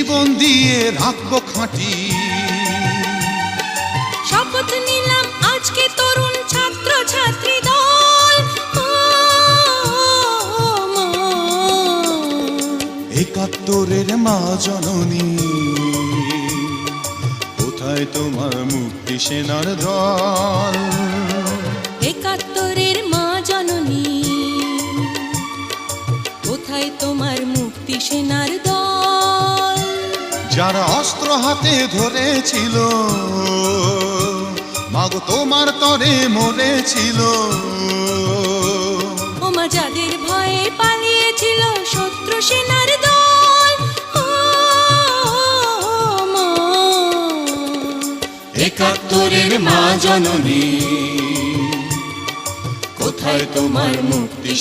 জীবন দিয়ে রাখবো খাঁটি। শপথ নিলাম আজকে তরুণ ছাত্র ছাত্রী দল, একাত্তরের মা জননী, কোথায় তোমার মুক্তি সেনার দল? একাত্তরের মা জননী, কোথায় তোমার মুক্তি সেনার দল? যারা অস্ত্র হাতে ধরেছিল, মাগো তোমার তরে মরেছিল। ওমা যাদের ভয়ে পালিয়েছিল শত্রু সেনার দল, একাত্তরের মা জননী, কোথায় তোমার মুক্তি